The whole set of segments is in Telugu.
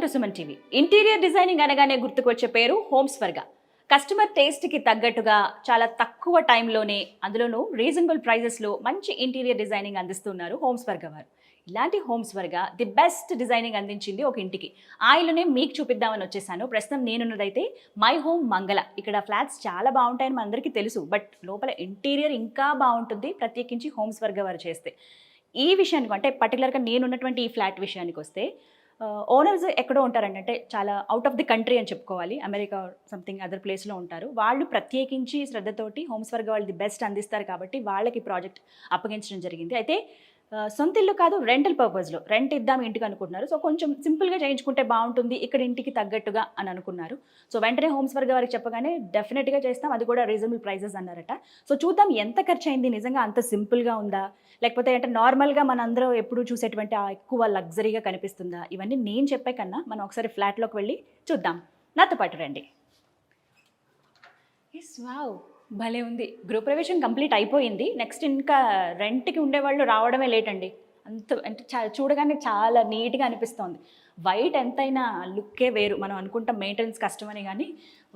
To Suman TV. Interior designing అనగానే గుర్తుకొచ్చే పేరు హోమ్ స్వర్గ. కస్టమర్ టేస్ట్కి తగ్గట్టుగా చాలా తక్కువ టైంలోనే అందులోనూ రీజనబుల్ ప్రైజెస్లో మంచి ఇంటీరియర్ డిజైనింగ్ అందిస్తున్నారు హోమ్ స్వర్గ వారు. ఇలాంటి హోమ్ స్వర్గ ది బెస్ట్ డిజైనింగ్ అందించింది ఒక ఇంటికి. ఆ ఇల్లునే మీకు చూపిద్దామని వచ్చేసాను. ప్రస్తుతం నేనున్నదైతే మై హోమ్ మంగళ. ఇక్కడ ఫ్లాట్స్ చాలా బాగుంటాయని మనందరికీ తెలుసు, బట్ లోపల ఇంటీరియర్ ఇంకా బాగుంటుంది, ప్రత్యేకించి హోమ్ స్వర్గ వారు చేస్తే. ఈ విషయానికి అంటే పర్టికులర్గా నేనున్నటువంటి ఈ ఫ్లాట్ విషయానికి వస్తే ఓనర్స్ ఎక్కడో ఉంటారండి, అంటే చాలా అవుట్ ఆఫ్ ది కంట్రీ అని చెప్పుకోవాలి, అమెరికా సంథింగ్ అదర్ ప్లేస్లో ఉంటారు. వాళ్ళు ప్రత్యేకించి శ్రద్ధతోటి హోమ్స్ వర్గ వాళ్ళు ది బెస్ట్ అందిస్తారు కాబట్టి వాళ్ళకి ప్రాజెక్ట్ అప్పగించడం జరిగింది. అయితే సొంత ఇల్లు కాదు, రెంటల్ పర్పస్లో రెంట్ ఇద్దాం ఇంటికి అనుకుంటున్నారు. సో కొంచెం సింపుల్గా చేయించుకుంటే బాగుంటుంది ఇక్కడ ఇంటికి తగ్గట్టుగా అని అనుకున్నారు. సో వెంటనే హోమ్స్ వర్గ వారికి చెప్పగానే డెఫినెట్గా చేస్తాం, అది కూడా రీజనబుల్ ప్రైజెస్ అన్నారట. సో చూద్దాం ఎంత ఖర్చు అయింది, నిజంగా అంత సింపుల్గా ఉందా, లేకపోతే అంటే నార్మల్గా మనందరం ఎప్పుడు చూసేటువంటి ఆ ఎక్కువ లగ్జరీగా కనిపిస్తుందా, ఇవన్నీ నేను చెప్పే కన్నా మనం ఒకసారి ఫ్లాట్లోకి వెళ్ళి చూద్దాం. నాతో పాటు రండి. ఎస్, వావ్, భలే ఉంది. గృహప్రవేశం కంప్లీట్ అయిపోయింది. నెక్స్ట్ ఇంకా రెంట్కి ఉండేవాళ్ళు రావడమే లేట్ అండి. అంత అంటే చూడగానే చాలా నీట్గా అనిపిస్తోంది. వైట్ ఎంతైనా లుక్కే వేరు. మనం అనుకుంటాం మెయింటెనెన్స్ కష్టమని, కానీ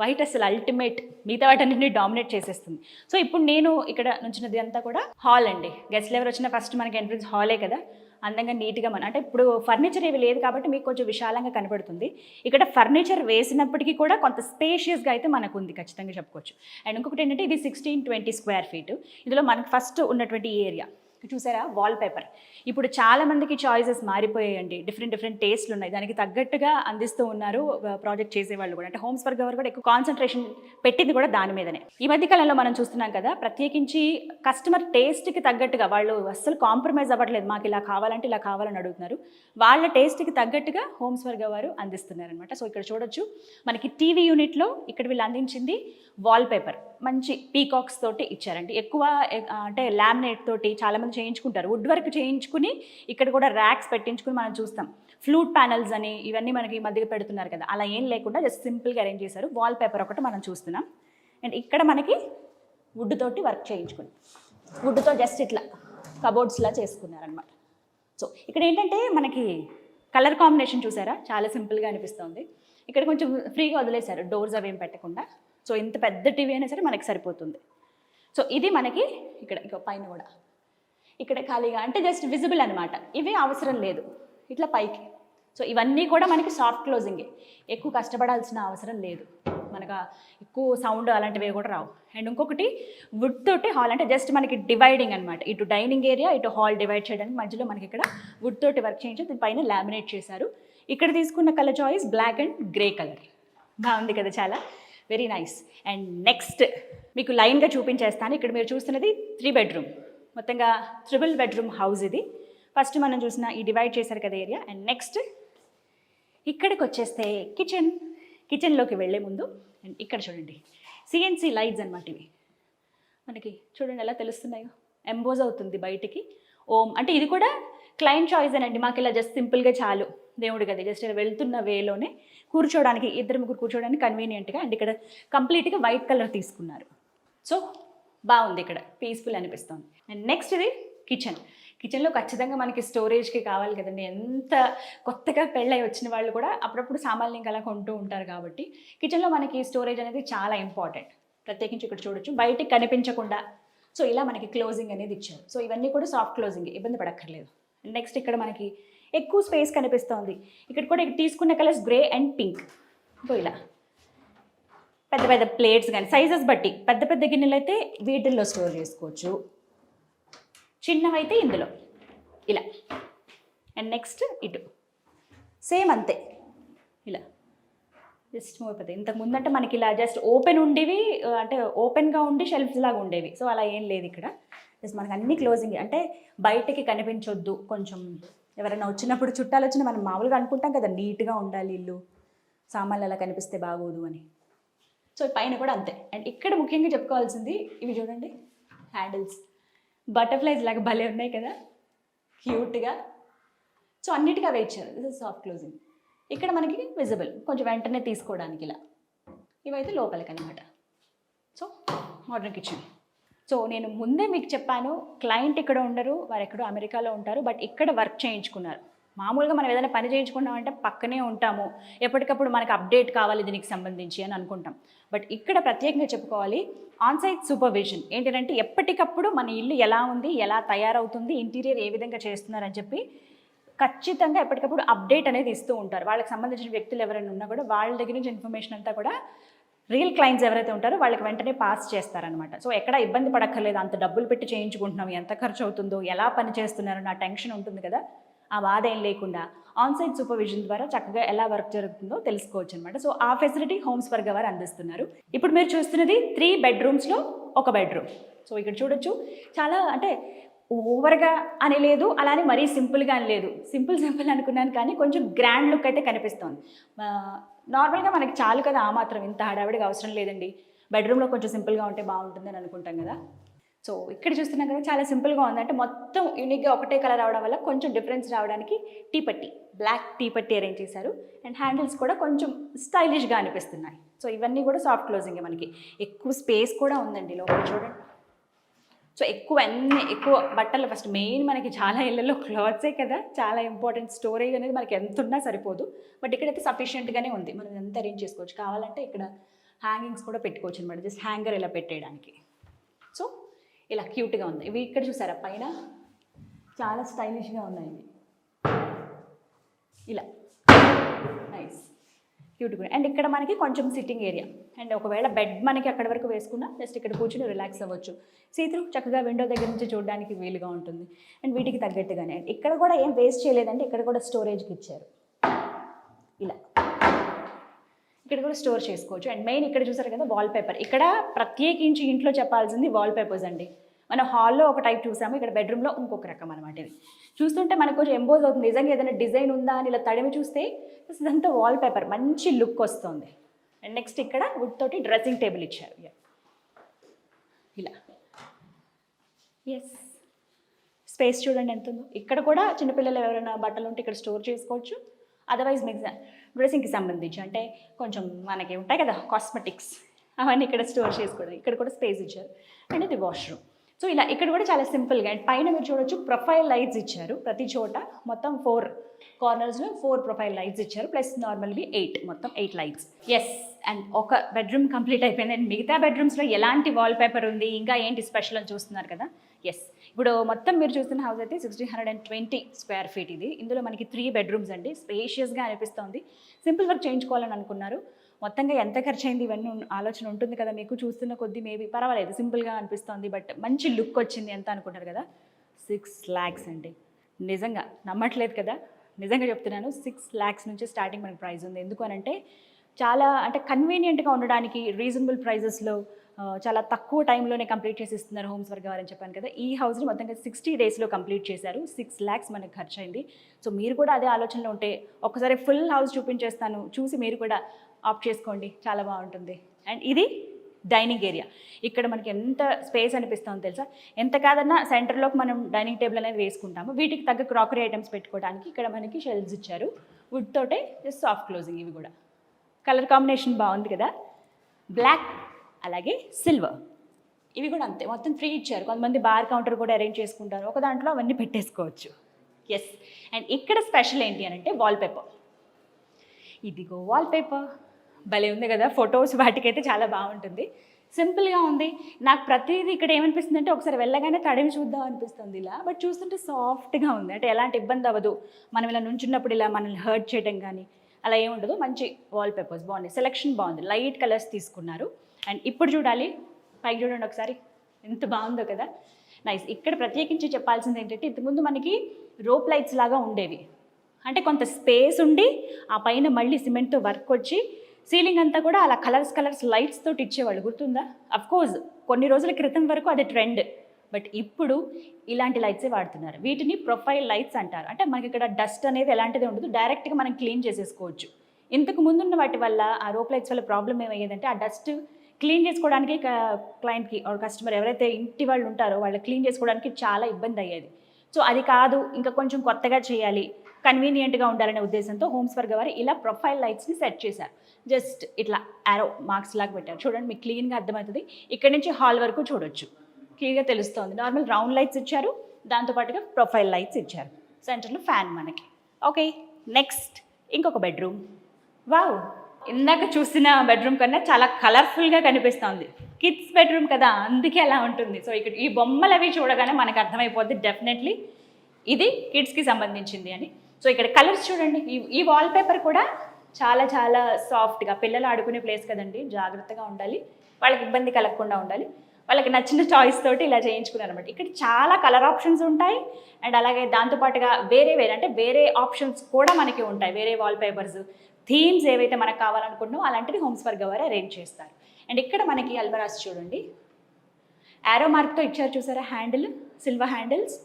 వైట్ అసలు అల్టిమేట్, మిగతా వాటన్నింటినీ డామినేట్ చేసేస్తుంది. సో ఇప్పుడు నేను ఇక్కడ నుంచినది అంతా కూడా హాల్ అండి. గెస్ట్లు ఎవరు వచ్చినా ఫస్ట్ మనకి ఎంట్రన్స్ హాలే కదా, అందంగా నీట్గా అంటే ఇప్పుడు ఫర్నిచర్ ఏవి లేదు కాబట్టి మీకు కొంచెం విశాలంగా కనబడుతుంది. ఇక్కడ ఫర్నిచర్ వేసినప్పటికీ కూడా కొంత స్పేషియస్గా అయితే మనకు ఉంది, ఖచ్చితంగా చెప్పుకోవచ్చు. అండ్ ఇంకొకటి ఏంటంటే ఇది 1620 స్క్వేర్ ఫీట్. ఇందులో మనకు ఫస్ట్ ఉన్నటువంటి ఈ ఏరియా చూసారా, వాల్ పేపర్. ఇప్పుడు చాలామందికి చాయిసెస్ మారిపోయాయండి, డిఫరెంట్ టేస్ట్లు ఉన్నాయి, దానికి తగ్గట్టుగా అందిస్తూ ఉన్నారు ప్రాజెక్ట్ చేసేవాళ్ళు కూడా. అంటే హోమ్స్ వర్గ వారు కూడా ఎక్కువ కాన్సన్ట్రేషన్ పెట్టింది కూడా దాని మీదనే. ఈ మధ్య కాలంలో మనం చూస్తున్నాం కదా, ప్రత్యేకించి కస్టమర్ టేస్ట్కి తగ్గట్టుగా వాళ్ళు అస్సలు కాంప్రమైజ్ అవ్వట్లేదు. మాకు ఇలా కావాలంటే ఇలా కావాలని అడుగుతున్నారు. వాళ్ళ టేస్ట్కి తగ్గట్టుగా హోమ్స్ వర్గ వారు అందిస్తున్నారనమాట. సో ఇక్కడ చూడొచ్చు మనకి టీవీ యూనిట్లో ఇక్కడ వీళ్ళు అందించింది వాల్ పేపర్, మంచి పీకాక్స్ తోటి ఇచ్చారండి. ఎక్కువ అంటే లామినేట్ తోటి చాలామంది చేయించుకుంటారు, వుడ్ వర్క్ చేయించుకుని ఇక్కడ కూడా ర్యాక్స్ పెట్టించుకుని మనం చూస్తాం. ఫ్లూట్ ప్యానల్స్ అని ఇవన్నీ మనకి ఈ మధ్యగా పెడుతున్నారు కదా, అలా ఏం లేకుండా జస్ట్ సింపుల్గా అరేంజ్ చేశారు. వాల్ పేపర్ ఒకటి మనం చూస్తున్నాం. అండ్ ఇక్కడ మనకి వుడ్ తోటి వర్క్ చేయించుకుని, వుడ్తో జస్ట్ ఇట్లా కబోర్డ్స్లా చేసుకున్నారనమాట. సో ఇక్కడ ఏంటంటే మనకి కలర్ కాంబినేషన్ చూసారా, చాలా సింపుల్గా అనిపిస్తుంది. ఇక్కడ కొంచెం ఫ్రీగా వదిలేశారు, డోర్స్ అవేం పెట్టకుండా. సో ఇంత పెద్ద టీవీ అయినా సరే మనకి సరిపోతుంది. సో ఇది మనకి ఇక్కడ ఇక పైన కూడా ఇక్కడ ఖాళీగా అంటే జస్ట్ విజిబుల్ అనమాట, ఇవే అవసరం లేదు ఇట్లా పైకి. సో ఇవన్నీ కూడా మనకి సాఫ్ట్ క్లోజింగే, ఎక్కువ కష్టపడాల్సిన అవసరం లేదు, మనకు ఎక్కువ సౌండ్ అలాంటివి కూడా రావు. అండ్ ఇంకొకటి వుడ్ తోటి హాల్, అంటే జస్ట్ మనకి డివైడింగ్ అనమాట, ఇటు డైనింగ్ ఏరియా ఇటు హాల్ డివైడ్ చేయడానికి మధ్యలో మనకి ఇక్కడ వుడ్ తోటి వర్క్ చేయించి దీనిపైన లామినేట్ చేశారు. ఇక్కడ తీసుకున్న colour choice black and grey colour, బాగుంది కదా, చాలా వెరీ నైస్. అండ్ నెక్స్ట్ మీకు లైన్గా చూపించేస్తాను. ఇక్కడ మీరు చూస్తున్నది 3 బెడ్రూమ్, మొత్తంగా ట్రిపుల్ బెడ్రూమ్ హౌస్ ఇది. ఫస్ట్ మనం చూసిన ఈ డివైడ్ చేశారు కదా ఏరియా. అండ్ నెక్స్ట్ ఇక్కడికి వచ్చేస్తే కిచెన్లోకి వెళ్ళే ముందు అండ్ ఇక్కడ చూడండి సిఎన్సి లైట్స్ అనమాట ఇవి. మనకి చూడండి ఎలా తెలుస్తున్నాయో, ఎంబోజ్ అవుతుంది బయటికి ఓం అంటే. ఇది కూడా క్లయింట్ చాయిస్ అనండి, మాకు ఇలా జస్ట్ సింపుల్గా చాలు దేవుడి గది, జస్ట్ వెళ్తున్న వేలోనే కూర్చోడానికి, 2-3 కూర్చోడానికి కన్వీనియంట్గా. అండ్ ఇక్కడ కంప్లీట్గా వైట్ కలర్ తీసుకున్నారు. సో బాగుంది, ఇక్కడ పీస్ఫుల్ అనిపిస్తుంది. అండ్ నెక్స్ట్ ఇది కిచెన్లో ఖచ్చితంగా మనకి స్టోరేజ్కి కావాలి కదండి. ఎంత కొత్తగా పెళ్ళై వచ్చిన వాళ్ళు కూడా అప్పుడప్పుడు సామాన్లు ఇంకా అలా కొంటూ ఉంటారు కాబట్టి కిచెన్లో మనకి స్టోరేజ్ అనేది చాలా ఇంపార్టెంట్. ప్రత్యేకించి ఇక్కడ చూడొచ్చు బయటికి కనిపించకుండా, సో ఇలా మనకి క్లోజింగ్ అనేది ఇచ్చారు. సో ఇవన్నీ కూడా సాఫ్ట్ క్లోజింగ్, ఇబ్బంది పడక్కర్లేదు. నెక్స్ట్ ఇక్కడ మనకి ఎక్కువ స్పేస్ కనిపిస్తుంది. ఇక్కడ కూడా తీసుకున్న colours grey and pink. So ఇలా పెద్ద ప్లేట్స్ కానీ సైజెస్ బట్టి పెద్ద గిన్నెలు అయితే వీటిల్లో స్టోర్ చేసుకోవచ్చు, చిన్నవైతే ఇందులో ఇలా. అండ్ నెక్స్ట్ ఇటు సేమ్ అంతే, ఇలా జస్ట్ మూవ్ అయిపోతాయి. ఇంతకు ముందంటే మనకి ఇలా జస్ట్ ఓపెన్ ఉండేవి, అంటే ఓపెన్గా ఉండి షెల్ఫ్స్ లాగా ఉండేవి. సో అలా ఏం లేదు ఇక్కడ, జస్ట్ మనకి అన్ని క్లోజింగ్, అంటే బయటికి కనిపించొద్దు. కొంచెం ఎవరైనా వచ్చినప్పుడు చుట్టాలు వచ్చినా మనం మామూలుగా అనుకుంటాం కదా నీట్గా ఉండాలి ఇల్లు, సామాన్లు అలా కనిపిస్తే బాగోదు అని. సో పైన కూడా అంతే. అండ్ ఇక్కడ ముఖ్యంగా చెప్పుకోవాల్సింది ఇవి చూడండి, హ్యాండిల్స్ బటర్ఫ్లైస్ లాగా భలే ఉన్నాయి కదా, క్యూట్గా. సో అన్నిటికీ అవే ఇచ్చారు. This is soft closing. ఇక్కడ మనకి విజిబుల్, కొంచెం వెంటనే తీసుకోవడానికి ఇలా. ఇవైతే లోపలికి అనమాట. So modern kitchen. సో నేను ముందే మీకు చెప్పాను, క్లయింట్ ఇక్కడ ఉండరు, వారు ఎక్కడో అమెరికాలో ఉంటారు, బట్ ఇక్కడ వర్క్ చేయించుకున్నారు. మామూలుగా మనం ఏదైనా పని చేయించుకున్నామంటే పక్కనే ఉంటాము, ఎప్పటికప్పుడు మనకు అప్డేట్ కావాలి దీనికి సంబంధించి అని అనుకుంటాం. బట్ ఇక్కడ ప్రత్యేకంగా చెప్పుకోవాలి, ఆన్సైట్ సూపర్విజన్ ఏంటంటే ఎప్పటికప్పుడు మన ఇల్లు ఎలా ఉంది, ఎలా తయారవుతుంది, ఇంటీరియర్ ఏ విధంగా చేస్తున్నారని చెప్పి ఖచ్చితంగా ఎప్పటికప్పుడు అప్డేట్ అనేది ఇస్తూ ఉంటారు. వాళ్ళకి సంబంధించిన వ్యక్తులు ఎవరైనా ఉన్నా కూడా వాళ్ళ దగ్గర నుంచి ఇన్ఫర్మేషన్ అంతా కూడా రియల్ క్లయింట్స్ ఎవరైతే ఉంటారో వాళ్ళకి వెంటనే పాస్ చేస్తారనమాట. సో ఎక్కడ ఇబ్బంది పడక్కర్లేదు, అంత డబ్బులు పెట్టి చేయించుకుంటున్నాం, ఎంత ఖర్చు అవుతుందో, ఎలా పని చేస్తున్నారో నా టెన్షన్ ఉంటుంది కదా, ఆ బాధ ఏం లేకుండా ఆన్సైట్ సూపర్విజన్ ద్వారా చక్కగా ఎలా వర్క్ జరుగుతుందో తెలుసుకోవచ్చు అనమాట. సో ఆ ఫెసిలిటీ హోమ్స్ వర్గ వారు అందిస్తున్నారు. ఇప్పుడు మీరు చూస్తున్నది 3 బెడ్రూమ్స్లో ఒక బెడ్రూమ్. సో ఇక్కడ చూడొచ్చు, చాలా అంటే ఓవర్గా అని లేదు, అలానే మరీ సింపుల్గా అని లేదు. సింపుల్ అనుకున్నాను కానీ కొంచెం గ్రాండ్ లుక్ అయితే కనిపిస్తోంది. నార్మల్గా మనకి చాలు కదా, ఆ మాత్రం ఇంత హడావిడిగా అవసరం లేదండి, బెడ్రూమ్లో కొంచెం సింపుల్గా ఉంటే బాగుంటుంది అని అనుకుంటాం కదా. సో ఇక్కడ చూస్తున్నాం కదా, చాలా సింపుల్గా ఉంది. అంటే మొత్తం యూనిక్గా ఒకటే కలర్ రావడం వల్ల కొంచెం డిఫరెన్స్ రావడానికి టీపట్టి, బ్లాక్ టీపట్టి అరేంజ్ చేశారు. అండ్ హ్యాండిల్స్ కూడా కొంచెం స్టైలిష్గా అనిపిస్తున్నాయి. సో ఇవన్నీ కూడా సాఫ్ట్ క్లోజింగ్, మనకి ఎక్కువ స్పేస్ కూడా ఉందండి లోపల చూడండి. సో ఎక్కువ బట్టలు, ఫస్ట్ మెయిన్ మనకి చాలా ఇళ్ళల్లో క్లాత్సే కదా చాలా ఇంపార్టెంట్. స్టోరేజ్ అనేది మనకి ఎంత ఉన్నా సరిపోదు, బట్ ఇక్కడైతే సఫిషియెంట్గానే ఉంది, మనం ఎంత అరేంజ్ చేసుకోవచ్చు. కావాలంటే ఇక్కడ హ్యాంగింగ్స్ కూడా పెట్టుకోవచ్చు అనమాట, జస్ట్ హ్యాంగర్ ఇలా పెట్టేయడానికి. సో ఇలా క్యూట్గా ఉంది. ఇవి ఇక్కడ చూసారా పైన చాలా స్టైలిష్గా ఉన్నాయి ఇవి, ఇలా నైస్ క్యూట్గా. అండ్ ఇక్కడ మనకి కొంచెం సిట్టింగ్ ఏరియా, అండ్ ఒకవేళ బెడ్ మనకి అక్కడ వరకు వేసుకున్నా జస్ట్ ఇక్కడ కూర్చుని రిలాక్స్ అవ్వచ్చు. సీత్రూ చక్కగా విండో దగ్గర నుంచి చూడడానికి వీలుగా ఉంటుంది. అండ్ వీటికి తగ్గట్టుగానే అండ్ ఇక్కడ కూడా ఏం వేస్ట్ చేయలేదండి, ఇక్కడ కూడా స్టోరేజ్కి ఇచ్చారు, ఇలా ఇక్కడ కూడా స్టోర్ చేసుకోవచ్చు. అండ్ మెయిన్ ఇక్కడ చూసారు కదా వాల్పేపర్, ఇక్కడ ప్రత్యేకించి ఇంట్లో చెప్పాల్సింది వాల్పేపర్స్ అండి. మనం హాల్లో ఒక టైప్ చూసాము, ఇక్కడ బెడ్రూమ్లో ఇంకొక రకం అనమాట. ఇది చూస్తుంటే మనకు కొంచెం ఎంబోజ్ అవుతుంది, నిజంగా ఏదైనా డిజైన్ ఉందా అని ఇలా తడిమి చూస్తే ఇదంతా వాల్పేపర్, మంచి లుక్ వస్తుంది. అండ్ నెక్స్ట్ ఇక్కడ వుడ్ తోటి డ్రెస్సింగ్ టేబుల్ ఇచ్చారు, ఇలా ఎస్ స్పేస్ చూడండి ఎంత ఉందో. ఇక్కడ కూడా చిన్నపిల్లలు ఎవరైనా బట్టలు ఉంటే ఇక్కడ స్టోర్ చేసుకోవచ్చు. అదర్వైజ్ మీకు డ్రెస్సింగ్కి సంబంధించి అంటే కొంచెం మనకి ఉంటాయి కదా కాస్మెటిక్స్, అవన్నీ ఇక్కడ స్టోర్ చేసుకోవడం. ఇక్కడ కూడా స్పేస్ ఇచ్చారు. అండ్ ఇది వాష్రూమ్. సో ఇలా ఇక్కడ కూడా చాలా సింపుల్గా. అండ్ పైన మీరు చూడొచ్చు ప్రొఫైల్ లైట్స్ ఇచ్చారు ప్రతి చోట, మొత్తం 4 కార్నర్స్లో 4 ప్రొఫైల్ లైట్స్ ఇచ్చారు, ప్లస్ నార్మల్వి 8, మొత్తం 8 లైట్స్. ఎస్, అండ్ ఒక బెడ్రూమ్ కంప్లీట్ అయిపోయింది. అండ్ మిగతా బెడ్రూమ్స్లో ఎలాంటి వాల్పేపర్ ఉంది, ఇంకా ఏంటి స్పెషల్ అని చూస్తున్నారు కదా. ఎస్, ఇప్పుడు మొత్తం మీరు చూస్తున్న హౌస్ అయితే 1620 స్క్వేర్ ఫీట్ ఇది. ఇందులో మనకి 3 బెడ్రూమ్స్ అండి, స్పేషియస్గా అనిపిస్తుంది. సింపుల్ వర్క్ చేయించుకోవాలని అనుకున్నారు. మొత్తంగా ఎంత ఖర్చు అయింది ఇవన్నీ ఆలోచన ఉంటుంది కదా మీకు, చూస్తున్న కొద్దీ మేబీ పర్వాలేదు సింపుల్గా అనిపిస్తుంది, బట్ మంచి లుక్ వచ్చింది. ఎంత అనుకుంటారు కదా, 6 lakhs అండి. నిజంగా నమ్మట్లేదు కదా, నిజంగా చెప్తున్నాను. 6 lakhs నుంచి స్టార్టింగ్ మనకి ప్రైస్ ఉంది. ఎందుకు అనంటే చాలా అంటే కన్వీనియంట్గా ఉండడానికి రీజనబుల్ ప్రైజెస్లో చాలా తక్కువ టైంలోనే కంప్లీట్ చేసి ఇస్తున్నారు హోమ్స్ వర్గ వారు అని చెప్పాను కదా. ఈ హౌస్ని మొత్తంగా 60 daysలో కంప్లీట్ చేశారు. 6 lakhs మనకు ఖర్చు అయింది. సో మీరు కూడా అదే ఆలోచనలో ఉంటే ఒకసారి ఫుల్ హౌస్ చూపించేస్తాను, చూసి మీరు కూడా ఆప్ట్ చేసుకోండి, చాలా బాగుంటుంది. అండ్ ఇది డైనింగ్ ఏరియా. ఇక్కడ మనకి ఎంత స్పేస్ అనిపిస్తుందో తెలుసా. ఎంత కాదన్నా సెంటర్లోకి మనం డైనింగ్ టేబుల్ అనేది వేసుకుంటాము. వీటికి తగ్గ క్రాకరీ ఐటమ్స్ పెట్టుకోవడానికి ఇక్కడ మనకి షెల్ఫ్స్ ఇచ్చారు, వుడ్ తోటే జస్ట్ సాఫ్ట్ క్లోజింగ్. ఇవి కూడా కలర్ కాంబినేషన్ బాగుంది కదా, బ్లాక్ అలాగే సిల్వర్. ఇవి కూడా అంతే, మొత్తం 3 ఇచ్చారు. కొంతమంది బార్ కౌంటర్ కూడా అరేంజ్ చేసుకుంటారు, ఒక దాంట్లో అవన్నీ పెట్టేసుకోవచ్చు. ఎస్, అండ్ ఇక్కడ స్పెషల్ ఏంటి అని అంటే వాల్పేపర్. ఇదిగో వాల్పేపర్ భలే ఉంది కదా, ఫొటోస్ వాటికైతే చాలా బాగుంటుంది. సింపుల్గా ఉంది. నాకు ప్రతిదీ ఇక్కడ ఏమనిపిస్తుంది అంటే ఒకసారి వెళ్ళగానే తడివి చూద్దాం అనిపిస్తుంది ఇలా, బట్ చూస్తుంటే సాఫ్ట్గా ఉంది. అంటే ఎలాంటి ఇబ్బంది అవ్వదు, మనం ఇలా నుంచున్నప్పుడు ఇలా మనల్ని హర్ట్ చేయడం కానీ అలా ఏముండదు. మంచి వాల్పేపర్స్ బాగున్నాయి, సెలెక్షన్ బాగుంది, లైట్ కలర్స్ తీసుకున్నారు. అండ్ ఇప్పుడు చూడాలి, పైకి చూడండి ఒకసారి ఎంత బాగుందో కదా, నైస్. ఇక్కడ ప్రత్యేకించి చెప్పాల్సింది ఏంటంటే ఇంతకుముందు మనకి రోప్ లైట్స్ లాగా ఉండేవి, అంటే కొంత స్పేస్ ఉండి ఆ పైన మళ్ళీ సిమెంట్తో వర్క్ వచ్చి సీలింగ్ అంతా కూడా అలా కలర్స్ లైట్స్ తోటి ఇచ్చేవాళ్ళు, గుర్తుందా? అఫ్కోర్స్ కొన్ని రోజుల క్రితం వరకు అది ట్రెండ్, బట్ ఇప్పుడు ఇలాంటి లైట్సే వాడుతున్నారు. వీటిని ప్రొఫైల్ లైట్స్ అంటారు. అంటే మనకి ఇక్కడ డస్ట్ అనేది ఎలాంటిది ఉండదు, డైరెక్ట్గా మనం క్లీన్ చేసేసుకోవచ్చు. ఇంతకు ముందున్న వాటి వల్ల ఆ రోప్ లైట్స్ వల్ల ప్రాబ్లం ఏమయ్యేదంటే ఆ డస్ట్ క్లీన్ చేసుకోవడానికి క్లయింట్కి ఆర్ కస్టమర్ ఎవరైతే ఇంటి వాళ్ళు ఉంటారో వాళ్ళు క్లీన్ చేసుకోవడానికి చాలా ఇబ్బంది అయ్యేది. సో అది కాదు, ఇంకా కొంచెం కొత్తగా చేయాలి, కన్వీనియంట్గా ఉండాలనే ఉద్దేశంతో హోమ్స్ వర్గ వారు ఇలా ప్రొఫైల్ లైట్స్ని సెట్ చేశారు. జస్ట్ ఇట్లా యారో మార్క్స్ లాగా పెట్టారు, చూడండి మీకు క్లీన్గా అర్థమవుతుంది. ఇక్కడ నుంచి హాల్ వరకు చూడొచ్చు, క్లియర్గా తెలుస్తుంది. నార్మల్ రౌండ్ లైట్స్ ఇచ్చారు, దాంతోపాటుగా ప్రొఫైల్ లైట్స్ ఇచ్చారు. సెంటర్లో ఫ్యాన్ మనకి ఓకే, నెక్స్ట్ ఇంకొక బెడ్రూమ్. వావ్, ఇందాక చూసిన బెడ్రూమ్ కన్నా చాలా కలర్ఫుల్గా కనిపిస్తుంది. కిడ్స్ బెడ్రూమ్ కదా, అందుకే అలా ఉంటుంది. సో ఇక్కడ ఈ బొమ్మలు అవి చూడగానే మనకు అర్థమైపోద్ది డెఫినెట్లీ ఇది కిడ్స్కి సంబంధించింది అని. సో ఇక్కడ కలర్స్ చూడండి, ఈ వాల్పేపర్ కూడా చాలా చాలా సాఫ్ట్గా, పిల్లలు ఆడుకునే ప్లేస్ కదండి, జాగ్రత్తగా ఉండాలి, వాళ్ళకి ఇబ్బంది కలగకుండా ఉండాలి, వాళ్ళకి నచ్చిన చాయిస్ తోటి ఇలా చేయించుకున్నారు అనమాట. ఇక్కడ చాలా కలర్ ఆప్షన్స్ ఉంటాయి అండ్ అలాగే దాంతోపాటుగా వేరే అంటే వేరే ఆప్షన్స్ కూడా మనకి ఉంటాయి. వేరే వాల్పేపర్స్, థీమ్స్ ఏవైతే మనకు కావాలనుకుంటున్నామో అలాంటివి హోమ్స్ ఫర్ గవర్ అరేంజ్ చేస్తారు. అండ్ ఇక్కడ మనకి అల్మరాస్ చూడండి, యారో మార్క్తో ఇచ్చారు చూసారా, హ్యాండిల్, సిల్వర్ హ్యాండిల్స్.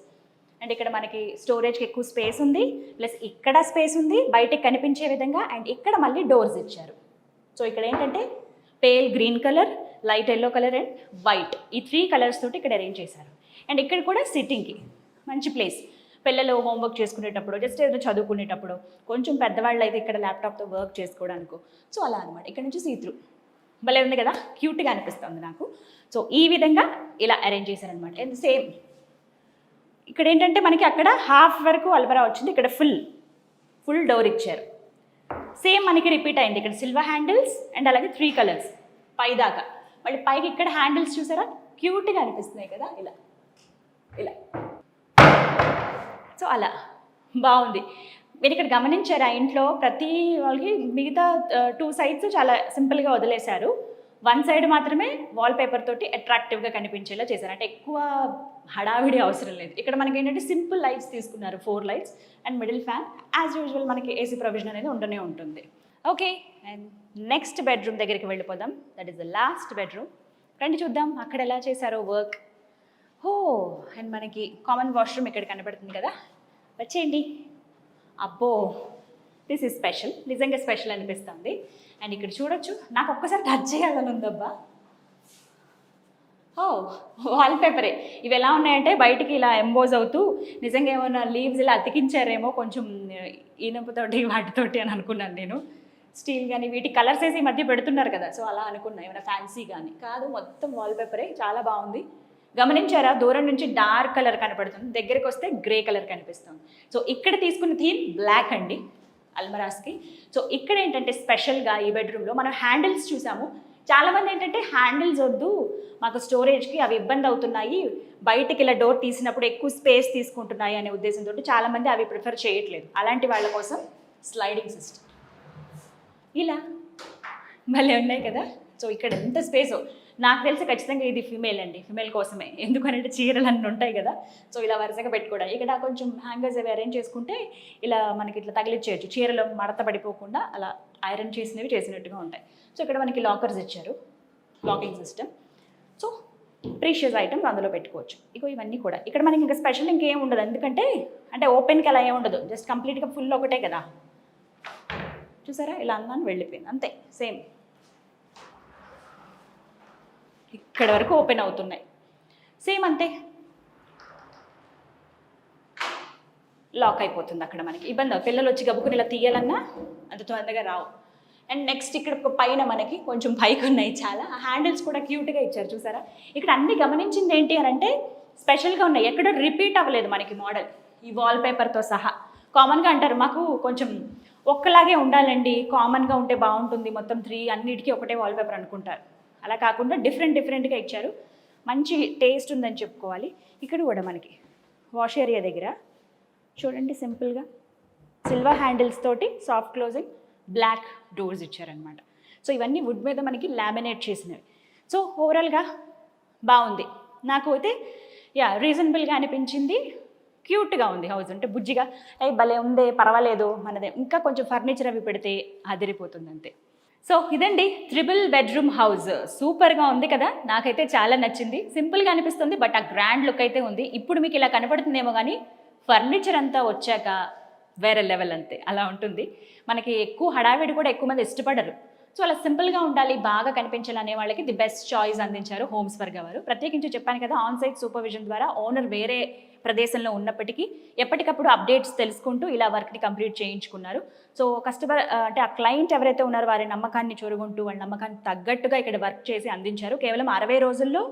అండ్ ఇక్కడ మనకి స్టోరేజ్కి ఎక్కువ స్పేస్ ఉంది, ప్లస్ ఇక్కడ స్పేస్ ఉంది బయటకు కనిపించే విధంగా. అండ్ ఇక్కడ మళ్ళీ డోర్స్ ఇచ్చారు. సో ఇక్కడ ఏంటంటే pale green colour, light yellow colour and white, ఈ 3 కలర్స్ తోటి ఇక్కడ అరేంజ్ చేశారు. అండ్ ఇక్కడ కూడా సిట్టింగ్కి మంచి ప్లేస్, పిల్లలు హోంవర్క్ చేసుకునేటప్పుడు, జస్ట్ ఏదో చదువుకునేటప్పుడు, కొంచెం పెద్దవాళ్ళు అయితే ఇక్కడ ల్యాప్టాప్తో వర్క్ చేసుకోవడానికి. సో అలా అనమాట. ఇక్కడ నుంచి సీత్రూ భలే ఉంది కదా, క్యూట్గా అనిపిస్తుంది నాకు. సో ఈ విధంగా ఇలా అరేంజ్ చేశారనమాట. అండ్ సేమ్ ఇక్కడ ఏంటంటే మనకి అక్కడ హాఫ్ వరకు అల్మరా వచ్చింది, ఇక్కడ ఫుల్ డోర్ ఇచ్చారు. సేమ్ మనకి రిపీట్ అయింది, ఇక్కడ సిల్వర్ హ్యాండిల్స్ అండ్ అలాగే 3 కలర్స్ పై దాకా. మళ్ళీ పైకి ఇక్కడ హ్యాండిల్స్ చూసారా, క్యూట్గా అనిపిస్తున్నాయి కదా, ఇలా ఇలా. సో అలా బాగుంది. మీరు ఇక్కడ గమనించారా, ఇంట్లో ప్రతి వాళ్ళకి మిగతా 2 సైడ్స్ చాలా సింపుల్గా వదిలేశారు, 1 సైడ్ మాత్రమే వాల్పేపర్ తోటి అట్రాక్టివ్గా కనిపించేలా చేశారు. అంటే ఎక్కువ హడావిడి అవసరం లేదు. ఇక్కడ మనకి ఏంటంటే సింపుల్ లైట్స్ తీసుకున్నారు, 4 lights and middle fan. As usual మనకి ఏసీ ప్రొవిజన్ అనేది ఉండనే ఉంటుంది. ఓకే, అండ్ నెక్స్ట్ బెడ్రూమ్ దగ్గరికి వెళ్ళిపోదాం. That is the last bedroom. రండి చూద్దాం అక్కడ ఎలా చేశారో వర్క్. అండ్ మనకి కామన్ వాష్రూమ్ ఇక్కడ కనబడుతుంది కదా, వచ్చేయండి. అబ్బో, దిస్ ఈజ్ స్పెషల్, నిజంగా స్పెషల్ అనిపిస్తుంది. అండ్ ఇక్కడ చూడొచ్చు, నాకు ఒక్కసారి టచ్ చేయాలని ఉందబ్బా. వాల్పేపరే. ఇవి ఎలా ఉన్నాయంటే బయటికి ఇలా ఎంబోజ్ అవుతూ, నిజంగా ఏమైనా లీవ్స్ ఇలా అతికించారేమో కొంచెం ఇనుపతోటి వాటితోటి అని అనుకున్నాను నేను. స్టీల్ కానీ వీటి కలర్స్ వేసి ఈ మధ్య పెడుతున్నారు కదా, సో అలా అనుకున్నా ఏమైనా ఫ్యాన్సీ కానీ. కాదు, మొత్తం వాల్పేపరే, చాలా బాగుంది. గమనించారా, దూరం నుంచి డార్క్ కలర్ కనపడుతుంది, దగ్గరికి వస్తే గ్రే కలర్ కనిపిస్తుంది. సో ఇక్కడ తీసుకున్న థీమ్ బ్లాక్ అండి అల్మరాస్కి. సో ఇక్కడ ఏంటంటే స్పెషల్గా ఈ బెడ్రూమ్లో మనం హ్యాండిల్స్ చూసాము. చాలామంది ఏంటంటే హ్యాండిల్స్ వద్దు మాకు స్టోరేజ్కి, అవి ఇబ్బంది అవుతున్నాయి, బయటికి ఇలా డోర్ తీసినప్పుడు ఎక్కువ స్పేస్ తీసుకుంటున్నాయి అనే ఉద్దేశంతో చాలామంది అవి ప్రిఫర్ చేయట్లేదు. అలాంటి వాళ్ళ కోసం స్లైడింగ్ సిస్టమ్ ఇలా భలే ఉన్నాయి కదా. సో ఇక్కడ ఎంత స్పేసో, నాకు తెలిసి ఖచ్చితంగా ఇది ఫిమేల్ అండి, ఫిమేల్ కోసమే. ఎందుకంటే చీరలు అన్నీ ఉంటాయి కదా, సో ఇలా వరుసగా పెట్టుకోవడం. ఇక్కడ కొంచెం హ్యాంగర్స్ అవి అరేంజ్ చేసుకుంటే ఇలా మనకి ఇట్లా తగిలిచ్చేయచ్చు, చీరలు మడత పడిపోకుండా అలా ఐరన్ చేసినవి చేసినట్టుగా ఉంటాయి. సో ఇక్కడ మనకి లాకర్స్ ఇచ్చారు, locking system. So precious items అందులో పెట్టుకోవచ్చు. ఇగో ఇవన్నీ కూడా ఇక్కడ మనకి ఇంకా స్పెషల్ ఇంకేం ఉండదు, ఎందుకంటే అంటే ఓపెన్కి అలా ఏం ఉండదు, జస్ట్ కంప్లీట్గా ఫుల్ ఒకటే కదా. చూసారా, ఇలా అన్నాను వెళ్ళిపోయింది, అంతే. సేమ్ ఇక్కడ వరకు ఓపెన్ అవుతున్నాయి, సేమ్ అంతే. లాక్ అయిపోతుంది అక్కడ, మనకి ఇబ్బంది. పిల్లలు వచ్చి గబుకుని ఇలా తీయాలన్నా అంత తొందరగా రావు. అండ్ నెక్స్ట్ ఇక్కడ పైన మనకి కొంచెం పైకి ఉన్నాయి చాలా, హ్యాండిల్స్ కూడా క్యూట్గా ఇచ్చారు చూసారా. ఇక్కడ అన్ని గమనించింది ఏంటి అని అంటే స్పెషల్గా ఉన్నాయి, ఎక్కడో రిపీట్ అవ్వలేదు మనకి మోడల్, ఈ వాల్పేపర్తో సహా. కామన్గా అంటారు మాకు కొంచెం ఒక్కలాగే ఉండాలండి, కామన్గా ఉంటే బాగుంటుంది, మొత్తం 3 అన్నిటికీ ఒకటే వాల్పేపర్ అనుకుంటారు. అలా కాకుండా డిఫరెంట్గా ఇచ్చారు, మంచి టేస్ట్ ఉందని చెప్పుకోవాలి. ఇక్కడ కూడా మనకి వాష్ ఏరియా దగ్గర చూడండి, సింపుల్గా సిల్వర్ హ్యాండిల్స్ తోటి సాఫ్ట్ క్లోజింగ్, బ్లాక్ డోర్స్ ఇచ్చారనమాట. సో ఇవన్నీ వుడ్ మీద మనకి లామినేట్ చేసినవి. సో ఓవరాల్గా బాగుంది, నాకు అయితే రీజనబుల్గా అనిపించింది. క్యూట్గా ఉంది హౌస్, అంటే బుజ్జిగా భలే ఉందే, పర్వాలేదు మనదే, ఇంకా కొంచెం ఫర్నిచర్ అవి పెడితే అదిరిపోతుంది అంతే. సో ఇదండి 3 బెడ్రూమ్ హౌస్. సూపర్గా ఉంది కదా, నాకైతే చాలా నచ్చింది. సింపుల్గా అనిపిస్తుంది, బట్ ఆ గ్రాండ్ లుక్ అయితే ఉంది. ఇప్పుడు మీకు ఇలా కనపడుతుందేమో కానీ ఫర్నిచర్ అంతా వచ్చాక వేరే లెవెల్ అంతే, అలా ఉంటుంది. మనకి ఎక్కువ హడావిడి కూడా ఎక్కువ మంది ఇష్టపడరు. సో అలా సింపుల్గా ఉండాలి, బాగా కనిపించాలనే వాళ్ళకి ది బెస్ట్ చాయిస్ అందించారు హోమ్స్ ఫర్ గవర్. ప్రత్యేకించి చెప్పాను కదా, ఆన్ సైట్ సూపర్విజన్ ద్వారా ఓనర్ వేరే ప్రదేశంలో ఉన్నప్పటికీ ఎప్పటికప్పుడు అప్డేట్స్ తెలుసుకుంటూ ఇలా వర్క్ని కంప్లీట్ చేయించుకున్నారు. సో కస్టమర్ అంటే ఆ క్లయింట్ ఎవరైతే ఉన్నారో వారి నమ్మకాన్ని చూరుగుంటూ వాళ్ళ నమ్మకాన్ని తగ్గట్టుగా ఇక్కడ వర్క్ చేసి అందించారు. కేవలం 60 రోజుల్లో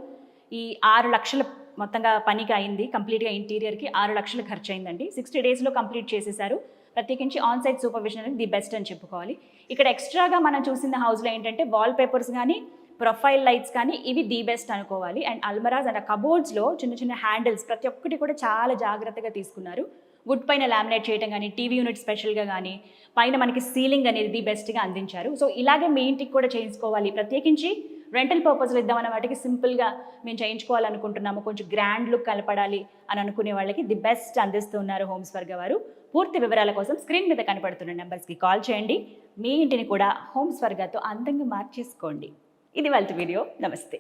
ఈ 6 లక్షల మొత్తంగా పనికి అయింది. కంప్లీట్గా ఇంటీరియర్కి 6 లక్షలు ఖర్చు అయిందండి. 60 డేస్లో కంప్లీట్ చేసేసారు. ప్రత్యేకించి ఆన్ సైట్ సూపర్విజన్ అనేది ది బెస్ట్ అని చెప్పుకోవాలి. ఇక్కడ ఎక్స్ట్రాగా మనం చూసిన హౌస్లో ఏంటంటే వాల్ పేపర్స్ కానీ ప్రొఫైల్ లైట్స్ కానీ ఇవి ది బెస్ట్ అనుకోవాలి. అండ్ అల్మరాస్ అండ్ కబోర్డ్స్లో చిన్న చిన్న హ్యాండిల్స్ ప్రతి ఒక్కటి కూడా చాలా జాగ్రత్తగా తీసుకున్నారు. వుడ్ పైన లామినేట్ చేయడం కానీ, టీవీ యూనిట్ స్పెషల్గా కానీ, పైన మనకి సీలింగ్ అనేది ది బెస్ట్గా అందించారు. సో ఇలాగే మీ ఇంటికి కూడా చేయించుకోవాలి, ప్రత్యేకించి రెంటల్ పర్పస్లో ఇద్దామన్న వాటికి సింపుల్గా మేము చేయించుకోవాలనుకుంటున్నాము, కొంచెం గ్రాండ్ లుక్ కనపడాలి అని అనుకునే వాళ్ళకి ది బెస్ట్ అందిస్తున్నారు హోమ్ స్వర్గ వారు. పూర్తి వివరాల కోసం స్క్రీన్ మీద కనపడుతున్న నెంబర్స్కి కాల్ చేయండి. మీ ఇంటిని కూడా హోమ్ స్వర్గతో అందంగా మార్చేసుకోండి. ఇది వాళ్ళ వీడియో. నమస్తే.